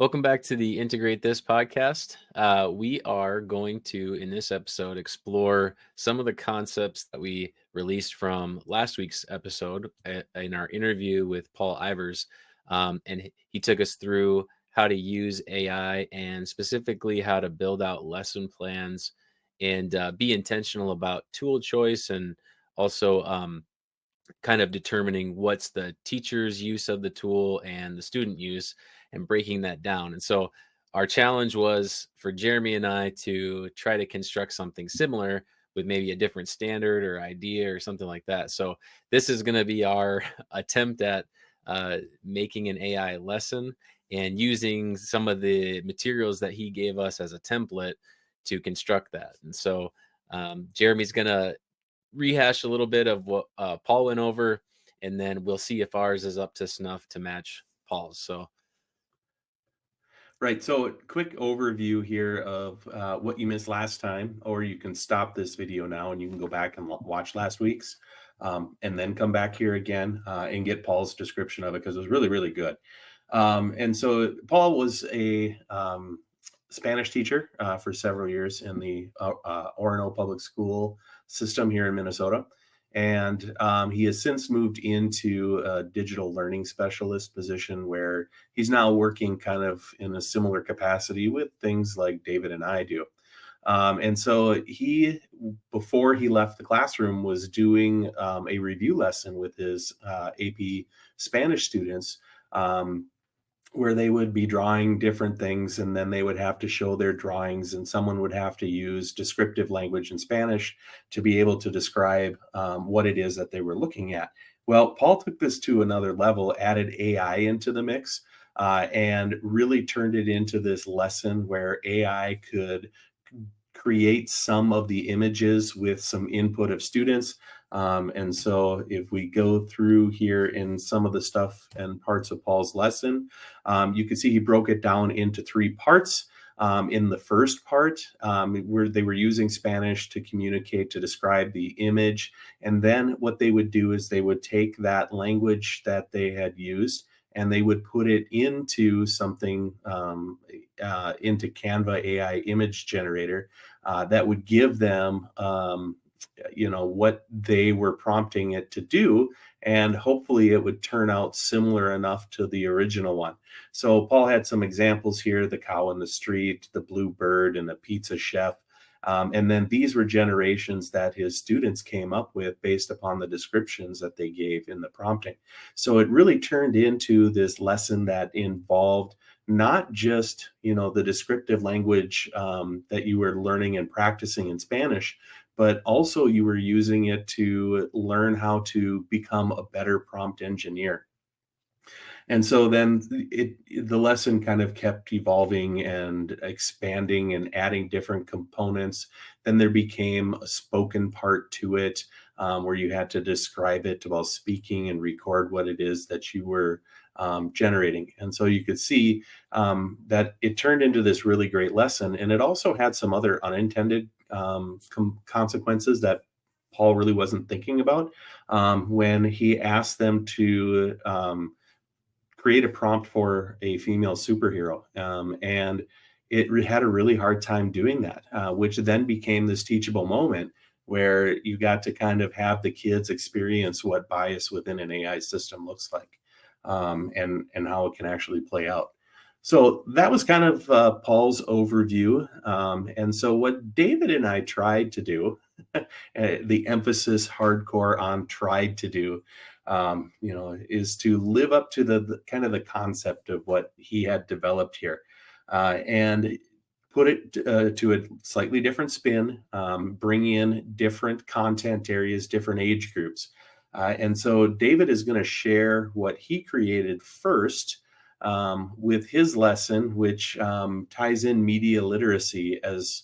Welcome back to the Integrate This podcast. We are going to, in this episode, explore some of the concepts that we released from last week's episode in our interview with Paul Ivers. And he took us through how to use AI and specifically how to build out lesson plans and be intentional about tool choice and also kind of determining what's the teacher's use of the tool and the student use and breaking that down. And so our challenge was for Jeremy and I to try to construct something similar with maybe a different standard or idea or something like that. So this is going to be our attempt at making an AI lesson and using some of the materials that he gave us as a template to construct that. And so Jeremy's going to rehash a little bit of what Paul went over, and then we'll see if ours is up to snuff to match Paul's. So, right. So, quick overview here of what you missed last time, or you can stop this video now and you can go back and watch last week's, and then come back here again and get Paul's description of it because it was really, really good. And so, Paul was a Spanish teacher for several years in the Orono public school system here in Minnesota. And he has since moved into a digital learning specialist position where he's now working kind of in a similar capacity with things like David and I do. And so he, before he left the classroom, was doing a review lesson with his AP Spanish students, where they would be drawing different things and then they would have to show their drawings and someone would have to use descriptive language in Spanish to be able to describe what it is that they were looking at. Well, Paul took this to another level, added AI into the mix, and really turned it into this lesson where AI could create some of the images with some input of students. And so if we go through here in some of the stuff and parts of Paul's lesson, you can see he broke it down into 3 parts. In the first part, where they were using Spanish to communicate, to describe the image. And then what they would do is they would take that language that they had used and they would put it into something, into Canva AI image generator that would give them what they were prompting it to do, and hopefully it would turn out similar enough to the original one. So Paul had some examples here: the cow in the street, the blue bird, and the pizza chef. And then these were generations that his students came up with based upon the descriptions that they gave in the prompting. So it really turned into this lesson that involved not just, the descriptive language that you were learning and practicing in Spanish, but also you were using it to learn how to become a better prompt engineer. And so then the lesson kind of kept evolving and expanding and adding different components. Then there became a spoken part to it, where you had to describe it while speaking and record what it is that you were generating. And so you could see that it turned into this really great lesson. And it also had some other unintended consequences that Paul really wasn't thinking about when he asked them to create a prompt for a female superhero. And it had a really hard time doing that, which then became this teachable moment where you got to kind of have the kids experience what bias within an AI system looks like, and how it can actually play out. So that was kind of Paul's overview. And so what David and I tried to do, the emphasis hardcore on tried to do, is to live up to the kind of the concept of what he had developed here, and put it to a slightly different spin, bring in different content areas, different age groups. And so David is going to share what he created first with his lesson, which ties in media literacy as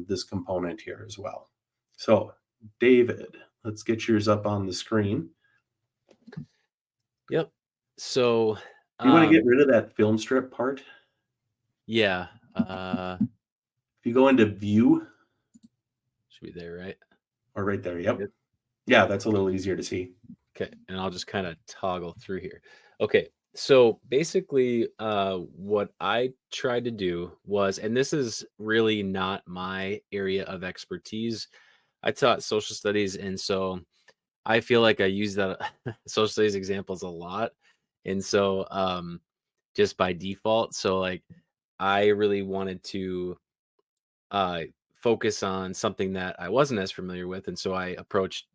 this component here as well. So David, let's get yours up on the screen. Yep. So you want to get rid of that film strip part? Yeah. If you go into view, should be there, right? Or right there. Yep. Yeah, that's a little easier to see. Okay. And I'll just kind of toggle through here. Okay. So basically, what I tried to do was, and this is really not my area of expertise. I taught social studies, and so I feel like I use that social studies examples a lot. And so, just by default, so like I really wanted to uh, focus on something that I wasn't as familiar with, and so I approached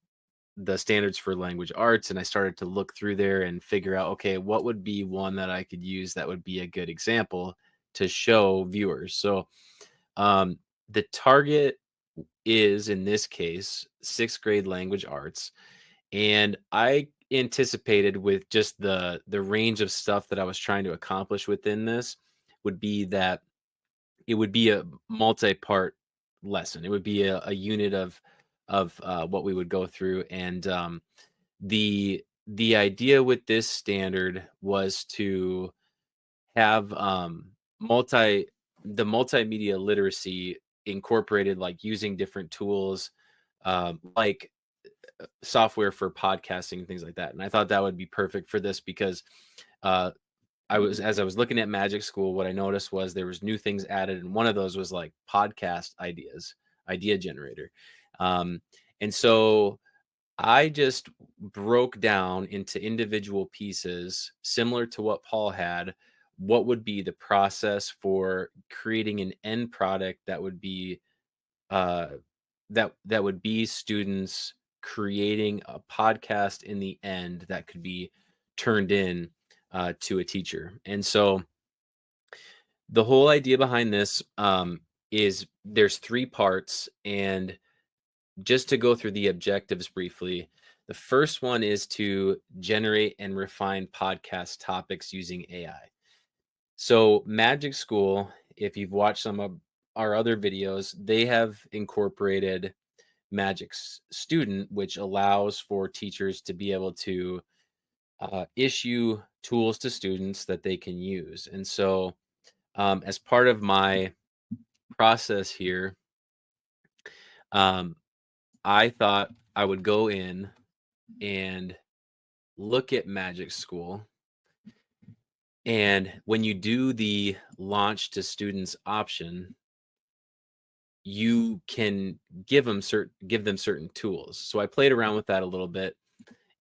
the standards for language arts, and I started to look through there and figure out, okay, what would be one that I could use that would be a good example to show viewers. So um, the target is, in this case, sixth grade language arts, and I anticipated, with just the range of stuff that I was trying to accomplish within this, would be that it would be a multi-part lesson. It would be a unit of what we would go through, and the idea with this standard was to have multimedia literacy incorporated, like using different tools, like software for podcasting and things like that. And I thought that would be perfect for this because uh, as I was looking at Magic School, what I noticed was there was new things added, and one of those was like podcast ideas, idea generator. Um, and so I just broke down into individual pieces similar to what Paul had. What would be the process for creating an end product that would be uh, that would be students creating a podcast in the end that could be turned in to a teacher. And so the whole idea behind this is there's three parts, and just to go through the objectives briefly, the first one is to generate and refine podcast topics using AI. So, Magic School, if you've watched some of our other videos, they have incorporated Magic Student, which allows for teachers to be able to issue tools to students that they can use. And so, as part of my process here, um, I thought I would go in and look at Magic School. And when you do the launch to students option, you can give them certain tools. So I played around with that a little bit,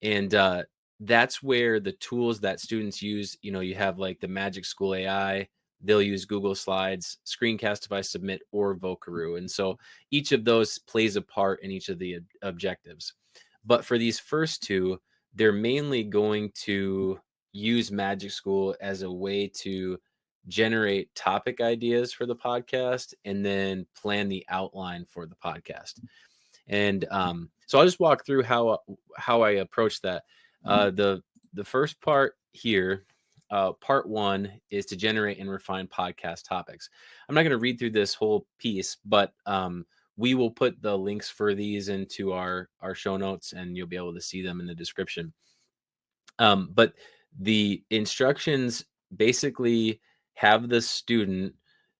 and that's where the tools that students use, you have like the Magic School AI, they'll use Google Slides, Screencastify Submit, or Vocaroo. And so each of those plays a part in each of the objectives. But for these first two, they're mainly going to use Magic School as a way to generate topic ideas for the podcast and then plan the outline for the podcast. And so I'll just walk through how I approach that. The first part here, part one, is to generate and refine podcast topics. I'm not going to read through this whole piece, but we will put the links for these into our show notes, and you'll be able to see them in the description. But the instructions basically have the student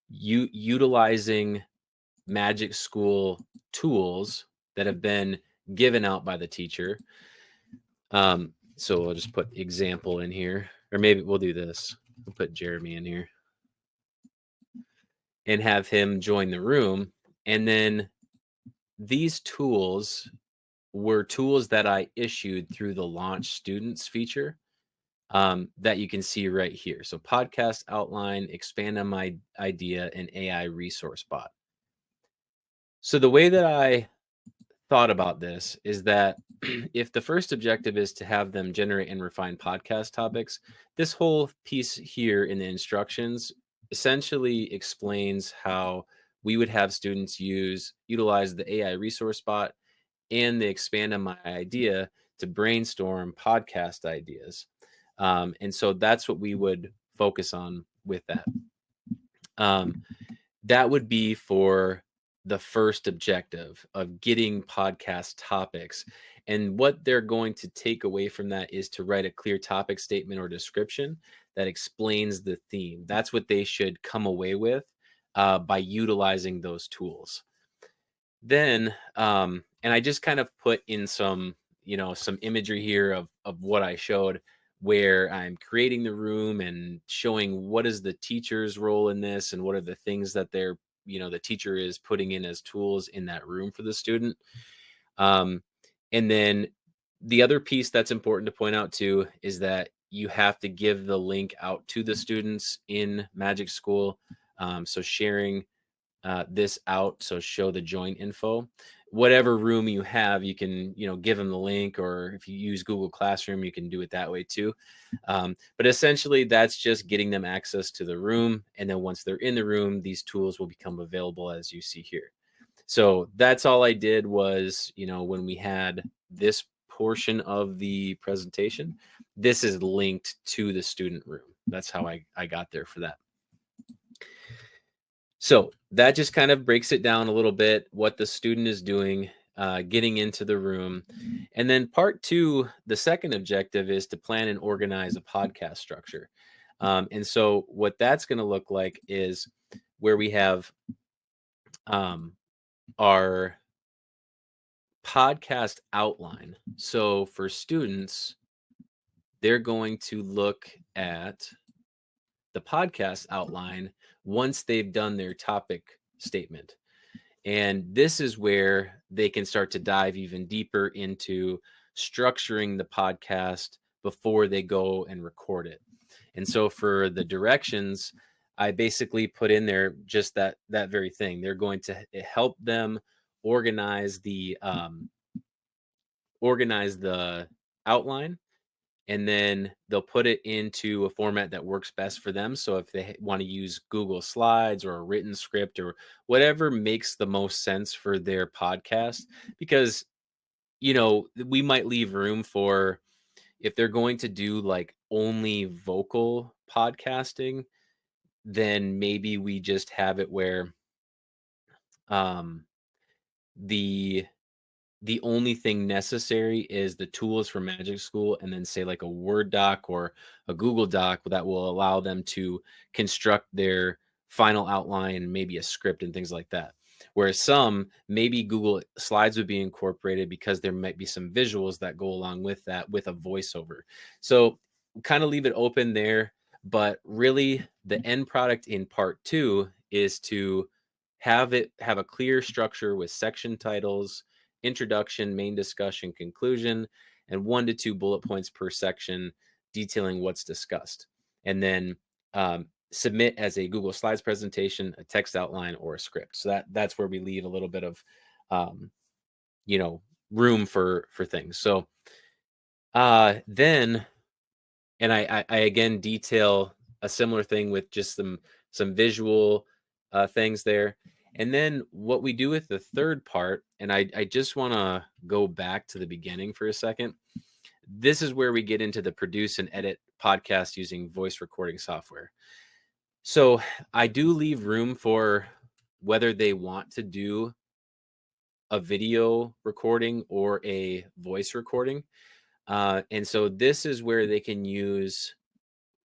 utilizing Magic School tools that have been given out by the teacher. So I'll just put example in here, or maybe we'll do this. We'll put Jeremy in here and have him join the room. And then these tools were tools that I issued through the launch students feature, that you can see right here. So podcast outline, expand on my idea, and AI resource bot. So the way that I thought about this is that if the first objective is to have them generate and refine podcast topics, this whole piece here in the instructions essentially explains how we would have students utilize the AI resource bot and the expand on my idea to brainstorm podcast ideas. And so that's what we would focus on with that. That would be for the first objective of getting podcast topics. And what they're going to take away from that is to write a clear topic statement or description that explains the theme. That's what they should come away with by utilizing those tools. Then, and I just kind of put in some imagery here of what I showed. where I'm creating the room and showing what is the teacher's role in this and what are the things that the teacher is putting in as tools in that room for the student. Um, and then the other piece that's important to point out too is that you have to give the link out to the students in Magic School. So sharing this out, so show the join info. Whatever room you have, you can give them the link, or if you use Google Classroom, you can do it that way too. But essentially, that's just getting them access to the room, and then once they're in the room, these tools will become available as you see here. So that's all I did was, when we had this portion of the presentation, this is linked to the student room. That's how I got there for that. So that just kind of breaks it down a little bit, what the student is doing, getting into the room. And then part two, the second objective is to plan and organize a podcast structure. And so what that's going to look like is where we have our podcast outline. So for students, they're going to look at the podcast outline once they've done their topic statement. And this is where they can start to dive even deeper into structuring the podcast before they go and record it. And so for the directions, I basically put in there just that very thing. They're going to help them organize the outline, and then they'll put it into a format that works best for them. So if they want to use Google Slides or a written script or whatever makes the most sense for their podcast, because we might leave room for, if they're going to do like only vocal podcasting, then maybe we just have it where um the only thing necessary is the tools for Magic School, and then say like a Word doc or a Google Doc that will allow them to construct their final outline, maybe a script and things like that. Whereas some, maybe Google Slides would be incorporated because there might be some visuals that go along with that with a voiceover. So kind of leave it open there, but really the end product in part two is to have a clear structure with section titles, introduction, main discussion, conclusion, and 1 to 2 bullet points per section detailing what's discussed. And then submit as a Google Slides presentation, a text outline, or a script. So that's where we leave a little bit of room for things. So then, and I again detail a similar thing with just some visual things there. And then what we do with the third part, and I just want to go back to the beginning for a second. This is where we get into the produce and edit podcast using voice recording software. So I do leave room for whether they want to do a video recording or a voice recording. And so this is where they can use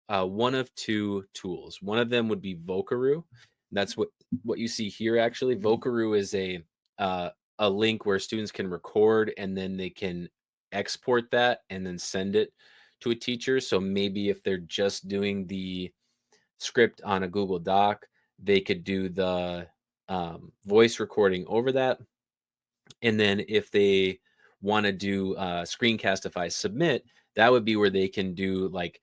one of two tools. One of them would be Vocaroo. That's what you see here. Actually, Vocaroo is a link where students can record and then they can export that and then send it to a teacher. So maybe if they're just doing the script on a Google Doc, they could do the voice recording over that. And then if they want to do Screencastify Submit, that would be where they can do like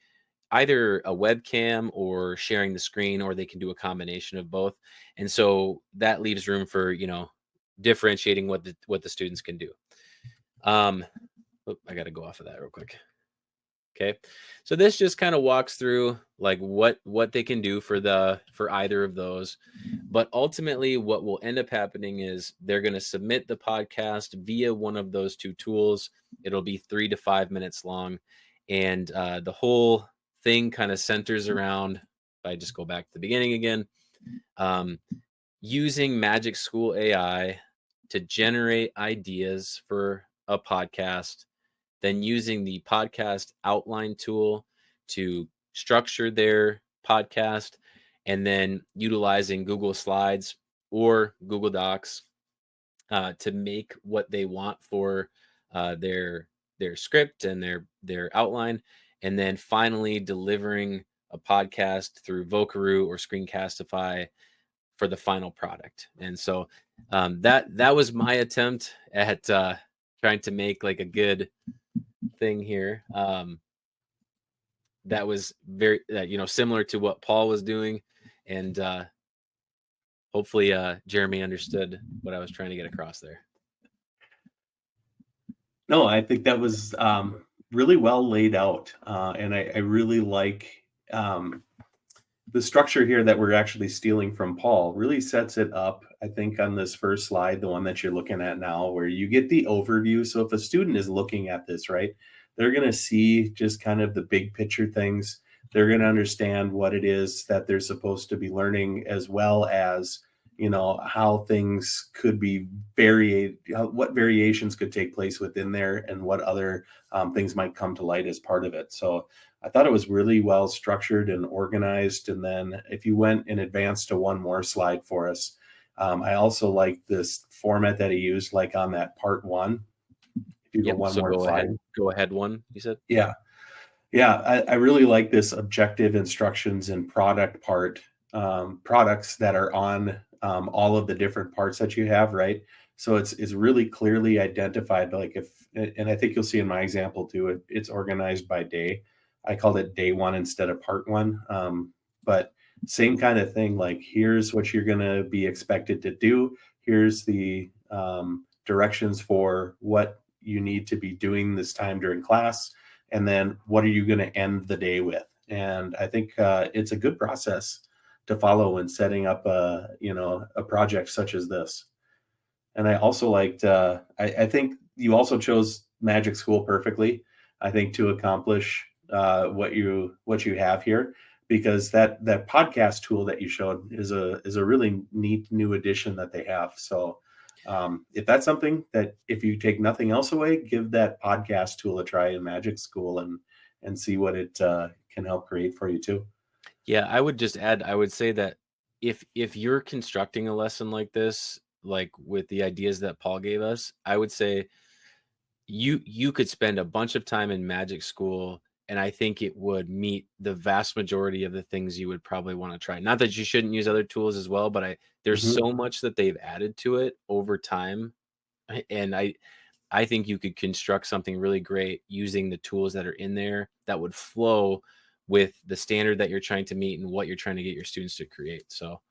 either a webcam or sharing the screen, or they can do a combination of both. And so that leaves room for, differentiating what the students can do. I got to go off of that real quick. Okay. So this just kind of walks through like what they can do for either of those. But ultimately what will end up happening is they're going to submit the podcast via one of those two tools. It'll be 3 to 5 minutes long. And the whole thing kind of centers around, if I just go back to the beginning again, using Magic School AI to generate ideas for a podcast, then using the podcast outline tool to structure their podcast, and then utilizing Google Slides or Google Docs to make what they want for their script and their outline, and then finally delivering a podcast through Vocaroo or Screencastify for the final product. And so that was my attempt at trying to make like a good thing here. That was very similar to what Paul was doing, and hopefully Jeremy understood what I was trying to get across there. No, I think that was really well laid out, and I really like the structure here that we're actually stealing from Paul. Really sets it up, I think, on this first slide, the one that you're looking at now, where you get the overview. So if a student is looking at this, right, they're going to see just kind of the big picture things. They're going to understand what it is that they're supposed to be learning, as well as how things could be what variations could take place within there, and what other things might come to light as part of it. So I thought it was really well structured and organized. And then if you went in advance to one more slide for us, I also like this format that he used, like on that part one. If you go one so more slide. Go ahead one, you said? Yeah. I really like this objective instructions and product part, products that are on all of the different parts that you have, right? So it's really clearly identified. Like and I think you'll see in my example too, it's organized by day. I called it day one instead of part one. But same kind of thing, like here's what you're going to be expected to do. Here's the directions for what you need to be doing this time during class. And then what are you going to end the day with? And I think it's a good process to follow when setting up a project such as this. And I also liked, I think you also chose Magic School perfectly, I think, to accomplish what you have here, because that podcast tool that you showed is a really neat new addition that they have. So if that's something that, if you take nothing else away, give that podcast tool a try in Magic School and see what it can help create for you too. Yeah, I would just add, I would say that if you're constructing a lesson like this, like with the ideas that Paul gave us, I would say you could spend a bunch of time in Magic School, and I think it would meet the vast majority of the things you would probably want to try. Not that you shouldn't use other tools as well, but there's so much that they've added to it over time, and I think you could construct something really great using the tools that are in there that would flow with the standard that you're trying to meet and what you're trying to get your students to create. So